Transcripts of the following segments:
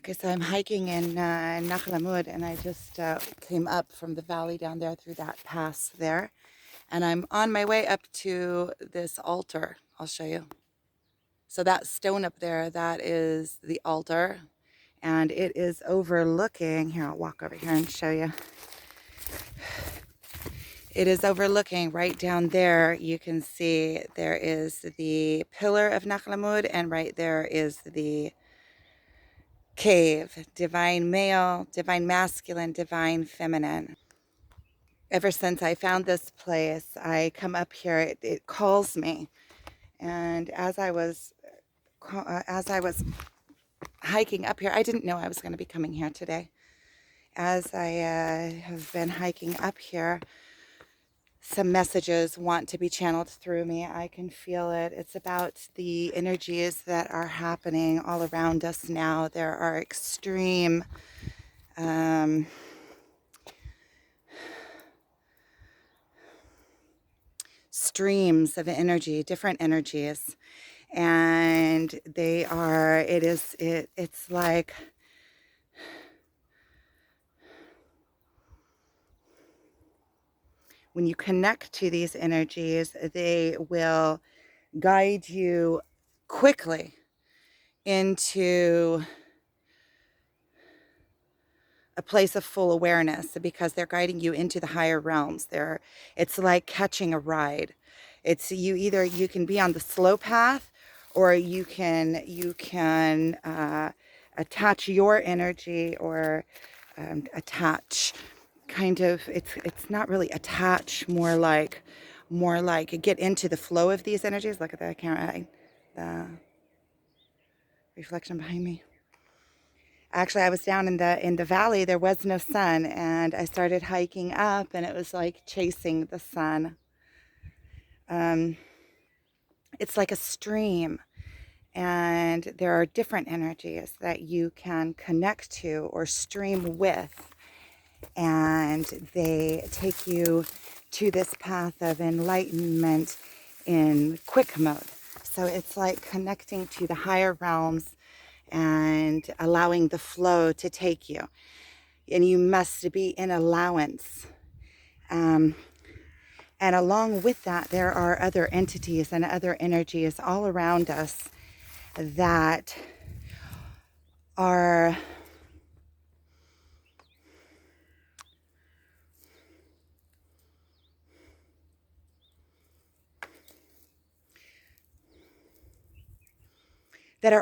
Okay, so I'm hiking in Nahal Amul, and I just came up from the valley down there through that pass there. And I'm on my way up to this altar. I'll show you. So that stone up there, that is the altar. And it is overlooking, here, I'll walk over here and show you. It is overlooking right down there. You can see there is the pillar of Nahal Amul, and right there is the cave, divine male, divine masculine, divine feminine. Ever since I found this place, I come up here, it calls me. And as I was hiking up here, I didn't know I was going to be coming here today. As I have been hiking up here, some messages want to be channeled through me. I can feel it. It's about the energies that are happening all around us now. There are extreme streams of energy, different energies, and it's like when you connect to these energies, they will guide you quickly into a place of full awareness, because they're guiding you into the higher realms. It's like catching a ride. It's you can be on the slow path, or you can attach your energy, or attach kind of, it's not really attach, more like get into the flow of these energies. Look at that camera, the reflection behind me. Actually, I was down in the valley. There was no sun, and I started hiking up, and it was like chasing the sun. It's like a stream, and there are different energies that you can connect to or stream with, and they take you to this path of enlightenment in quick mode. So it's like connecting to the higher realms and allowing the flow to take you. And you must be in allowance. And along with that, there are other entities and other energies all around us that are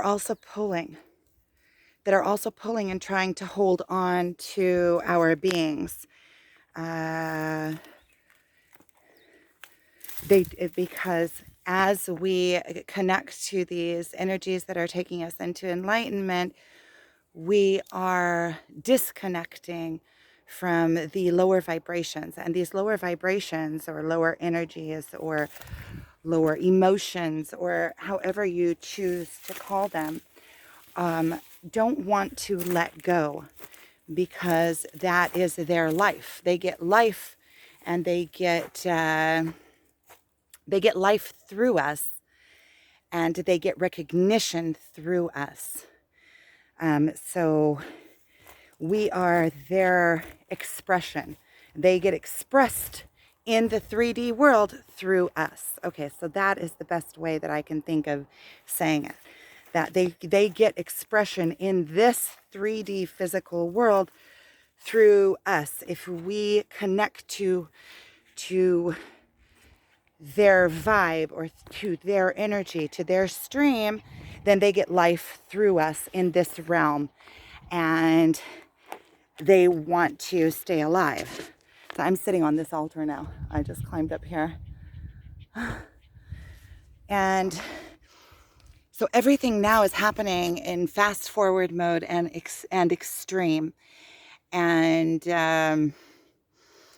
also pulling, and trying to hold on to our beings. Because as we connect to these energies that are taking us into enlightenment, we are disconnecting from the lower vibrations. And these lower vibrations, or lower energies, or lower emotions, or however you choose to call them, don't want to let go, because that is their life. They get life, and they get life through us, and they get recognition through us. So we are their expression. They get expressed in the 3D world through us. Okay, so that is the best way that I can think of saying it. That they get expression in this 3D physical world through us. If we connect to their vibe, or to their energy, to their stream, then they get life through us in this realm, and they want to stay alive. So I'm sitting on this altar now. I just climbed up here. And so everything now is happening in fast forward mode and extreme. And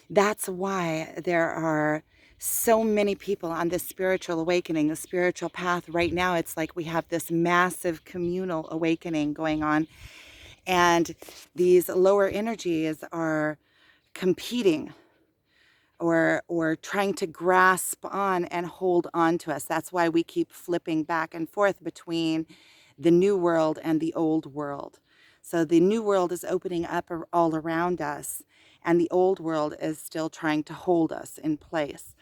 that's why there are so many people on this spiritual awakening, the spiritual path. Right now, it's like we have this massive communal awakening going on. And these lower energies are competing, or trying to grasp on and hold on to us. That's why we keep flipping back and forth between the new world and the old world. So the new world is opening up all around us, and the old world is still trying to hold us in place.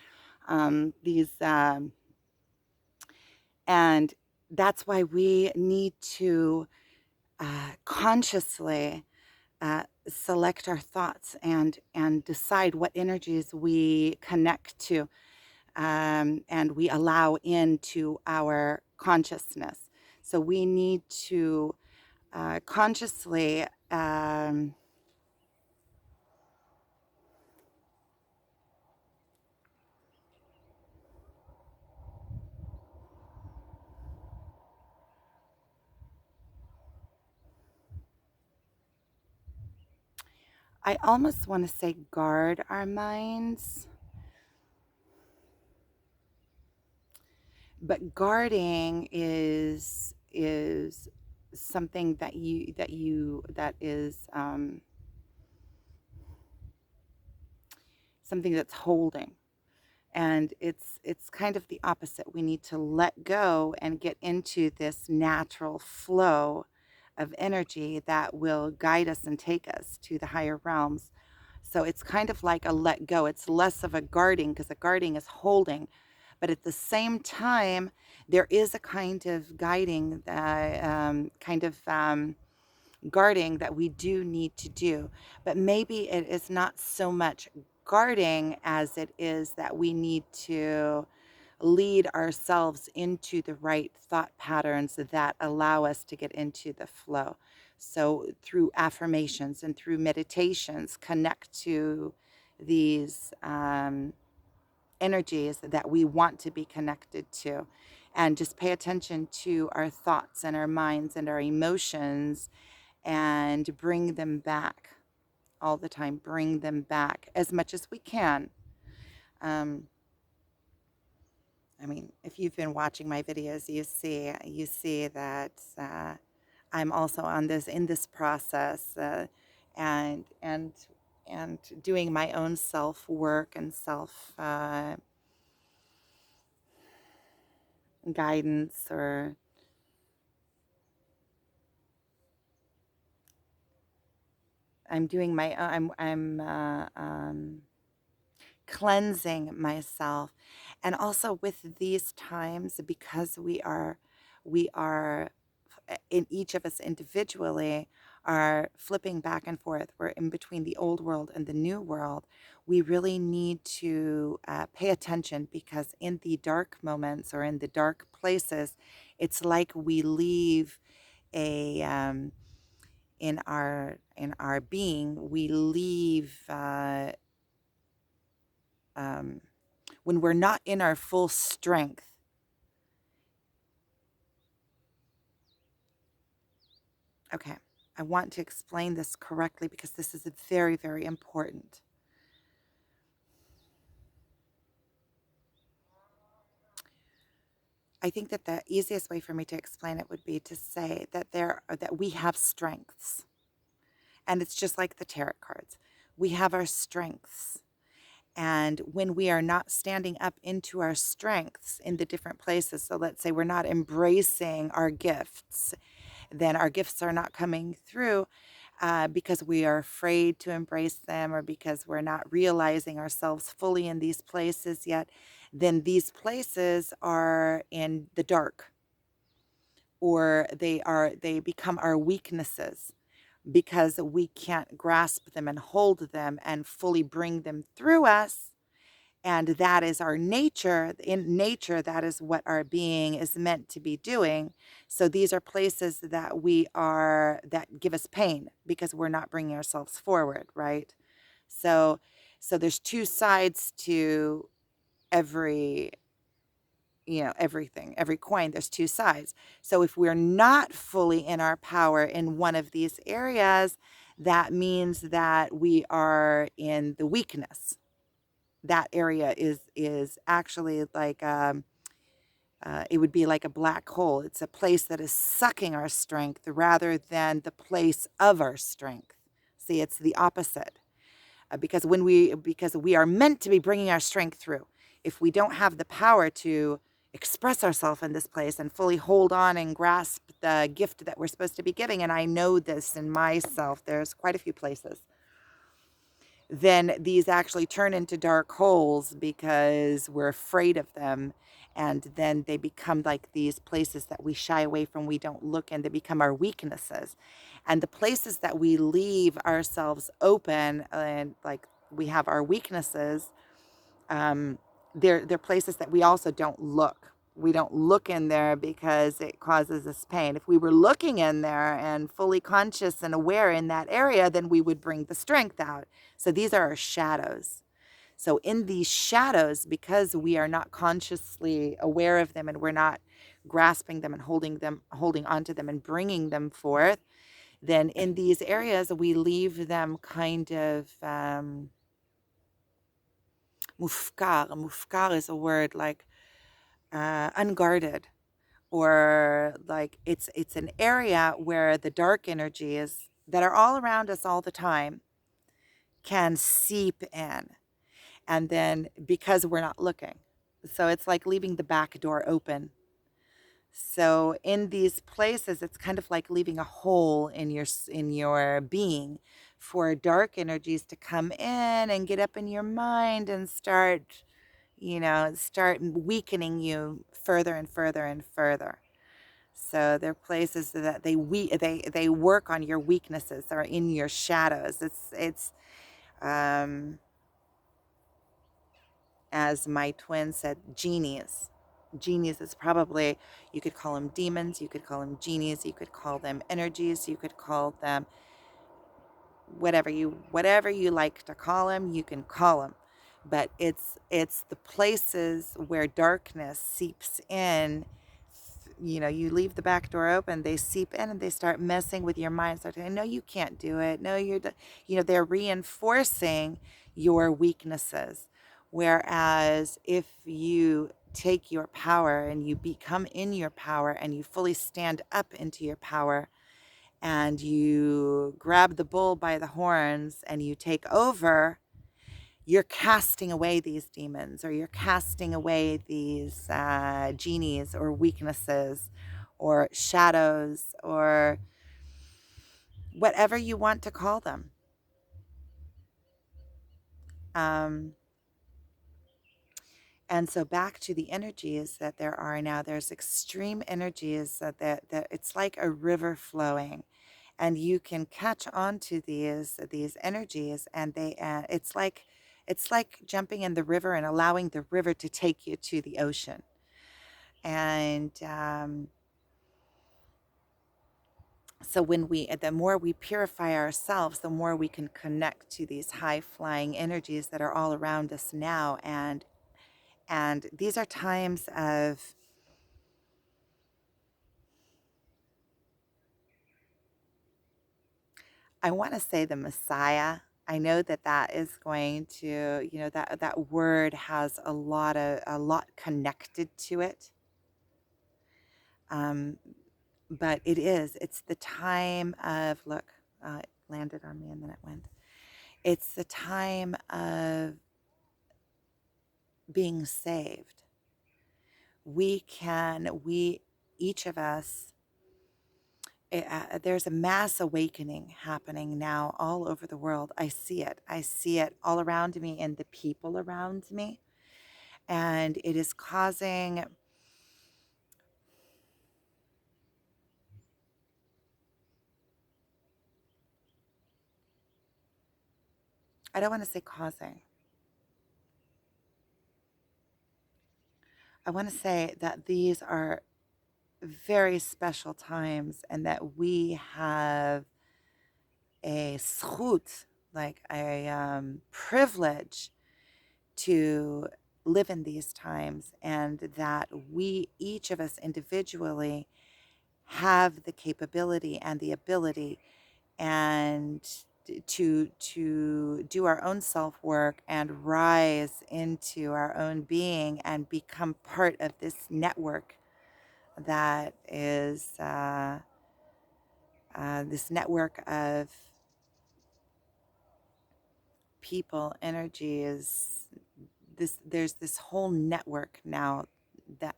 These And that's why we need to consciously select our thoughts and decide what energies we connect to, and we allow into our consciousness. So we need to consciously I almost want to say guard our minds, but guarding is something that is something that's holding, and it's kind of the opposite. We need to let go and get into this natural flow of energy that will guide us and take us to the higher realms. So it's kind of like a let go. It's less of a guarding, because a guarding is holding, but at the same time there is a kind of guiding, guarding that we do need to do. But maybe it is not so much guarding as it is that we need to lead ourselves into the right thought patterns that allow us to get into the flow. So through affirmations and through meditations, connect to these energies that we want to be connected to, and just pay attention to our thoughts and our minds and our emotions, and bring them back all the time. Bring them back as much as we can. Um, I mean, if you've been watching my videos, you see that I'm also on this in this process, and and and doing my own self work and self guidance, or I'm doing my I'm cleansing myself. And also with these times, because we are in each of us individually are flipping back and forth. We're in between the old world and the new world. We really need to pay attention, because in the dark moments or in the dark places, it's like we leave a in our being, we leave um, when we're not in our full strength. Okay, I want to explain this correctly, because this is very, very important. I think that the easiest way for me to explain it would be to say that we have strengths, and it's just like the tarot cards. We have our strengths, and when we are not standing up into our strengths in the different places, so let's say we're not embracing our gifts, then our gifts are not coming through, because we are afraid to embrace them, or because we're not realizing ourselves fully in these places yet. Then these places are in the dark, or they become our weaknesses, because we can't grasp them and hold them and fully bring them through us. And that is our nature. In nature, that is what our being is meant to be doing. So these are places that give us pain, because we're not bringing ourselves forward, right? So there's two sides to every, everything, every coin. There's two sides. So if we're not fully in our power in one of these areas, that means that we are in the weakness. That area is actually like it would be like a black hole. It's a place that is sucking our strength rather than the place of our strength. See, it's the opposite. Because we are meant to be bringing our strength through. If we don't have the power to, express ourselves in this place and fully hold on and grasp the gift that we're supposed to be giving, and I know this in myself, there's quite a few places, then these actually turn into dark holes because we're afraid of them. And then they become like these places that we shy away from, we don't look in, they become our weaknesses. And the places that we leave ourselves open and like we have our weaknesses, um, they're places that we also don't look. We don't look in there because it causes us pain. If we were looking in there and fully conscious and aware in that area, then we would bring the strength out. So these are our shadows. So in these shadows, because we are not consciously aware of them and we're not grasping them, holding onto them and bringing them forth, then in these areas we leave them kind of mufkar. Mufkar is a word like unguarded, or like it's an area where the dark energies that are all around us all the time can seep in, and then because we're not looking, so it's like leaving the back door open. So in these places, it's kind of like leaving a hole in your being for dark energies to come in and get up in your mind and start weakening you further and further and further. So they're places that they work on your weaknesses or in your shadows. It's as my twin said, genies. Genies is probably, you could call them demons, you could call them genies, you could call them energies, you could call them whatever you like to call them, you can call them. But it's the places where darkness seeps in. You leave the back door open, they seep in and they start messing with your mind, start saying, no, you can't do it, no, they're reinforcing your weaknesses. Whereas if you take your power and you become in your power and you fully stand up into your power and you grab the bull by the horns and you take over, you're casting away these demons, or you're casting away these genies or weaknesses or shadows or whatever you want to call them. Um, and so back to the energies that there are now, there's extreme energies that it's like a river flowing, and you can catch on to these energies, and it's like jumping in the river and allowing the river to take you to the ocean. And so the more we purify ourselves, the more we can connect to these high flying energies that are all around us now. And these are times of, I want to say, the Messiah. I know that is going to, that word has a lot connected to it. Um, but it's the time of, look, it landed on me and then it went. It's the time of being saved. Each of us, there's a mass awakening happening now all over the world. I see it. I see it all around me and the people around me. And it is causing, I don't want to say causing, I want to say that these are very special times and that we have a zchut, like a privilege to live in these times, and that we, each of us individually, have the capability and the ability and to do our own self work and rise into our own being and become part of this network that is this network of people energy is this there's this whole network now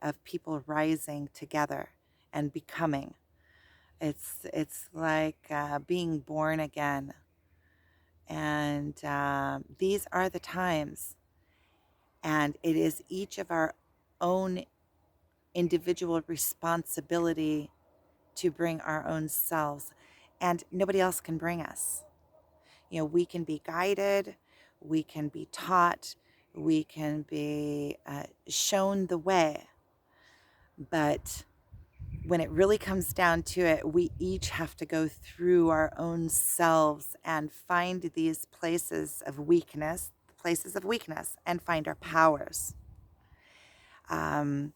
of people rising together and becoming. It's like being born again. And these are the times. And it is each of our own individual responsibility to bring our own selves. And nobody else can bring us. We can be guided, we can be taught, we can be shown the way. But when it really comes down to it, we each have to go through our own selves and find these places of weakness, and find our powers. Um,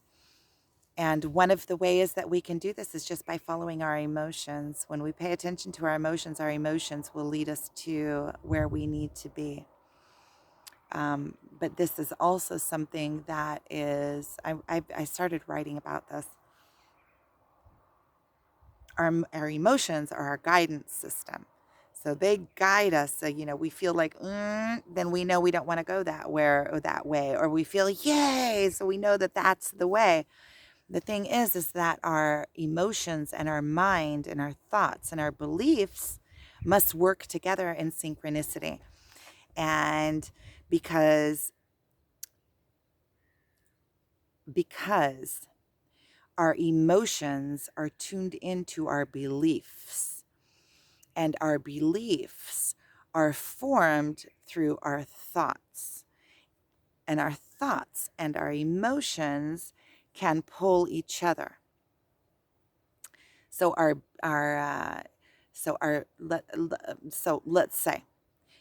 and one of the ways that we can do this is just by following our emotions. When we pay attention to our emotions will lead us to where we need to be. But this is also something that is, I started writing about this. Our emotions are our guidance system. So they guide us. So, we feel like, then we know we don't want to go that way, or we feel, yay. So we know that that's the way. The thing is that our emotions and our mind and our thoughts and our beliefs must work together in synchronicity. And because our emotions are tuned into our beliefs, and our beliefs are formed through our thoughts, and our thoughts and our emotions can pull each other. So let's say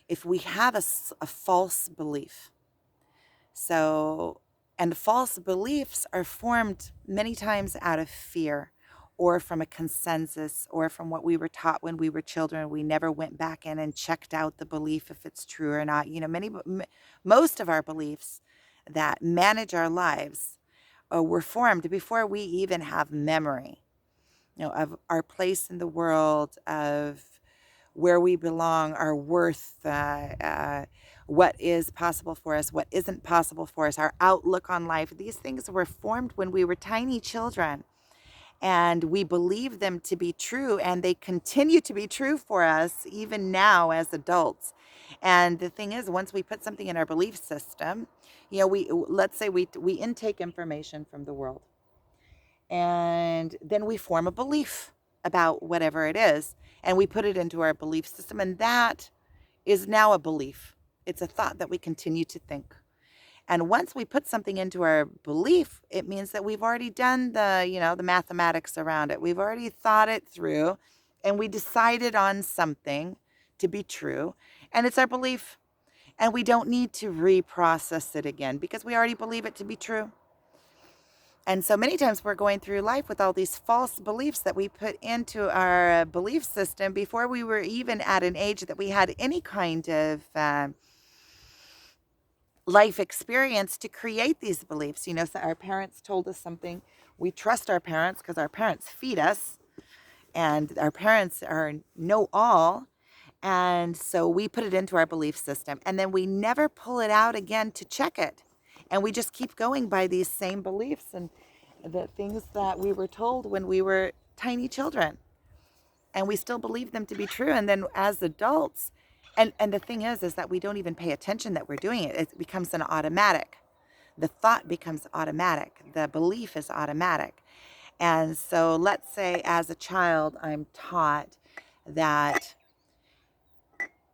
if we have a false belief. And false beliefs are formed many times out of fear, or from a consensus, or from what we were taught when we were children. We never went back in and checked out the belief if it's true or not. Most of our beliefs that manage our lives were formed before we even have memory, of our place in the world, of where we belong, our worth, what is possible for us, what isn't possible for us, our outlook on life. These things were formed when we were tiny children, and we believe them to be true, and they continue to be true for us even now as adults. And the thing is, once we put something in our belief system, let's say we intake information from the world, and then we form a belief about whatever it is, and we put it into our belief system, and that is now a belief. It's a thought that we continue to think. And once we put something into our belief, it means that we've already done the mathematics around it. We've already thought it through, and we decided on something to be true, and it's our belief. And we don't need to reprocess it again because we already believe it to be true. And so many times we're going through life with all these false beliefs that we put into our belief system before we were even at an age that we had any kind of life experience to create these beliefs. So our parents told us something. We trust our parents because our parents feed us, and our parents know all. And so we put it into our belief system, and then we never pull it out again to check it. And we just keep going by these same beliefs and the things that we were told when we were tiny children. And we still believe them to be true. And then as adults, and the thing is that we don't even pay attention that we're doing it. It becomes an automatic. The thought becomes automatic. The belief is automatic. And so let's say as a child, I'm taught that,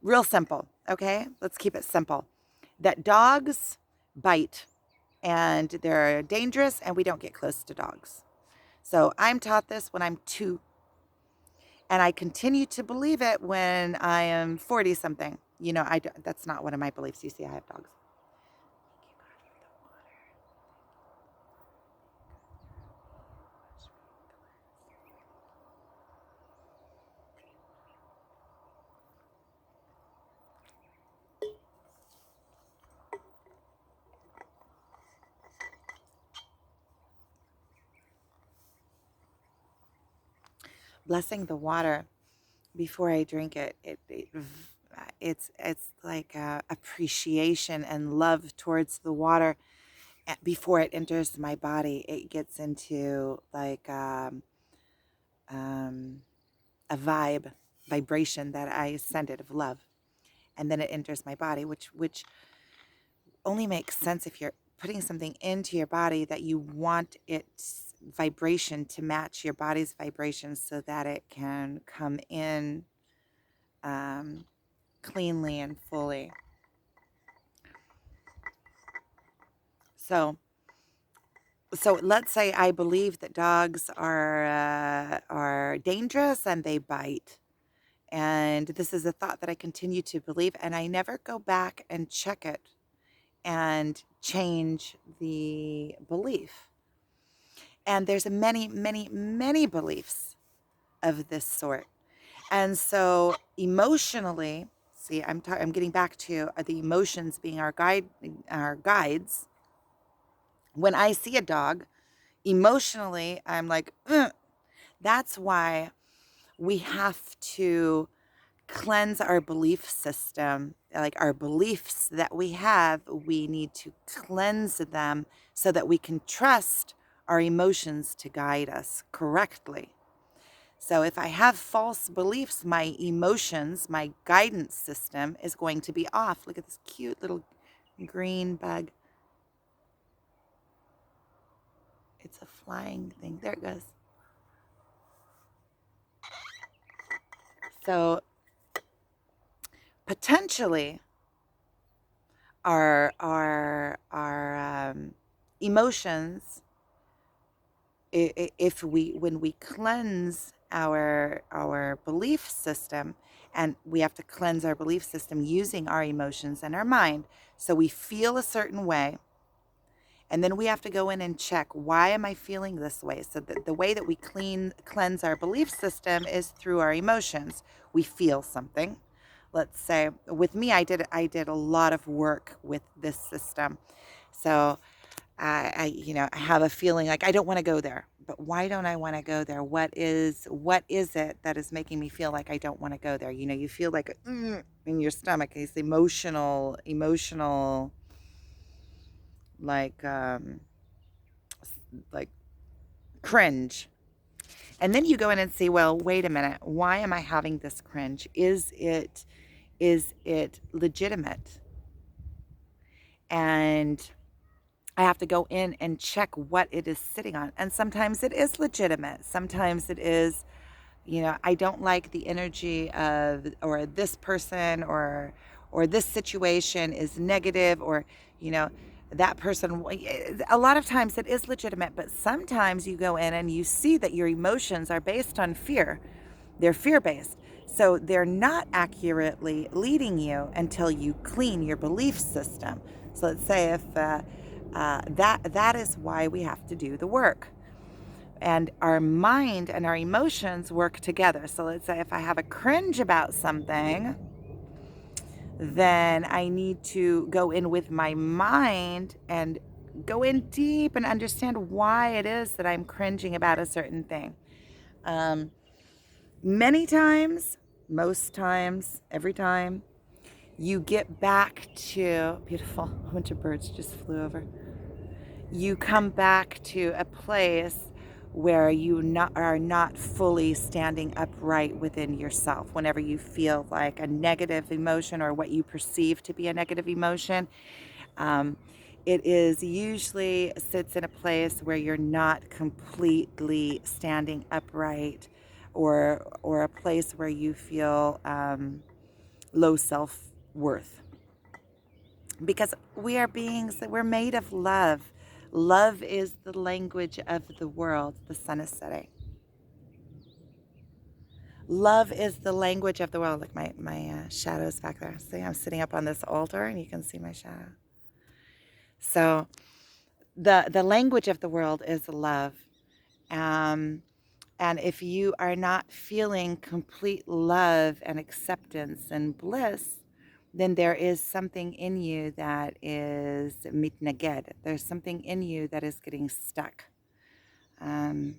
real simple, okay? Let's keep it simple. That dogs bite, and they're dangerous, and we don't get close to dogs. So I'm taught this when I'm 2. And I continue to believe it when I am 40 something. That's not one of my beliefs. You see, I have dogs. Blessing the water before I drink it. It's like appreciation and love towards the water. before it enters my body, it gets into like um, a vibration that I send it of love, and then it enters my body, which only makes sense if you're putting something into your body that you want its vibration to match your body's vibration so that it can come in um, cleanly and fully. So, so let's say I believe that dogs are dangerous and they bite. And this is a thought that I continue to believe, and I never go back and check it and change the belief. And there's many, many, many beliefs of this sort. And so emotionally, see, I'm getting back to the emotions being our guides. When I see a dog, emotionally, I'm like, "Ugh." That's why we have to cleanse our belief system. Like our beliefs that we have, we need to cleanse them so that we can trust our emotions to guide us correctly. So if I have false beliefs, my emotions, my guidance system is going to be off. Look at this cute little green bug. It's a flying thing. There it goes. So potentially our emotions, if we when we cleanse our belief system, and we have to cleanse our belief system using our emotions and our mind, so we feel a certain way, and then we have to go in and check, why am I feeling this way? So the way that we cleanse our belief system is through our emotions. We feel something. Let's say with me, I did a lot of work with this system. So I have a feeling like I don't want to go there. But why don't I want to go there? What is it that is making me feel like I don't want to go there? You feel like in your stomach. It's emotional, like like cringe. And then you go in and see, well, wait a minute, why am I having this cringe? Is it legitimate? And I have to go in and check what it is sitting on. And sometimes it is legitimate. Sometimes it is, I don't like the energy of, or this person, or this situation is negative, or, you know, that person. A lot of times it is legitimate, but sometimes you go in and you see that your emotions are based on fear. They're fear based. So they're not accurately leading you until you clean your belief system. So let's say if that is why we have to do the work. And our mind and our emotions work together. So let's say if I have a cringe about something, then I need to go in with my mind and go in deep and understand why it is that I'm cringing about a certain thing. Um, Many times, most times, every time, you get back to beautiful. A bunch of birds just flew over. You come back to a place where are not fully standing upright within yourself. Whenever you feel like a negative emotion or what you perceive to be a negative emotion, um, it is usually sits in a place where you're not completely standing upright, or a place where you feel low self-worth, because we are beings that we're made of love. Love is the language of the world. The sun is setting. Love is the language of the world. Like my shadow's back there. See, I'm sitting up on this altar and you can see my shadow. So the language of the world is love. Um, and if you are not feeling complete love and acceptance and bliss, then there is something in you that is mitnaged. There's something in you that is getting stuck. Um,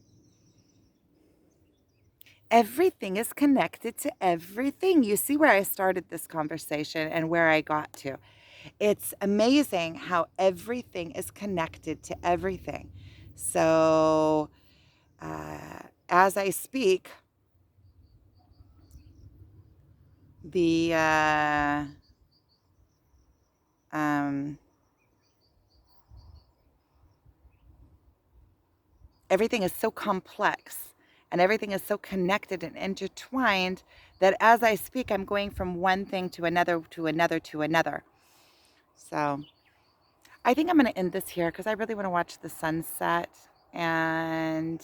Everything is connected to everything. You see where I started this conversation and where I got to. It's amazing how everything is connected to everything. So as I speak, the um, everything is so complex and everything is so connected and intertwined that as I speak, I'm going from one thing to another, to another, to another. So I think I'm going to end this here because I really want to watch the sunset, and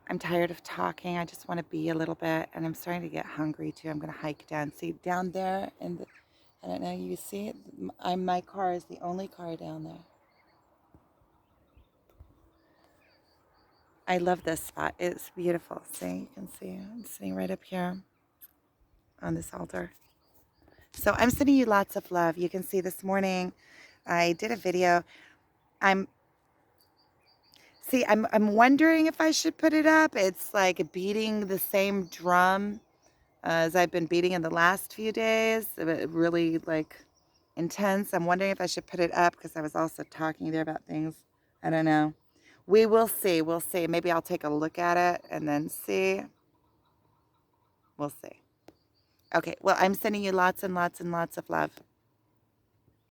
I'm tired of talking. I just want to be a little bit, and I'm starting to get hungry too. I'm going to hike down. See down there, and I don't know, you see it? My car is the only car down there. I love this spot. It's beautiful. See, you can see I'm sitting right up here on this altar. So I'm sending you lots of love. You can see this morning I did a video. I'm I'm wondering if I should put it up. It's like beating the same drum as I've been beating in the last few days. Really like intense. I'm wondering if I should put it up because I was also talking there about things. I don't know. We will see. We'll see. Maybe I'll take a look at it and then see. We'll see. Okay. Well, I'm sending you lots and lots and lots of love.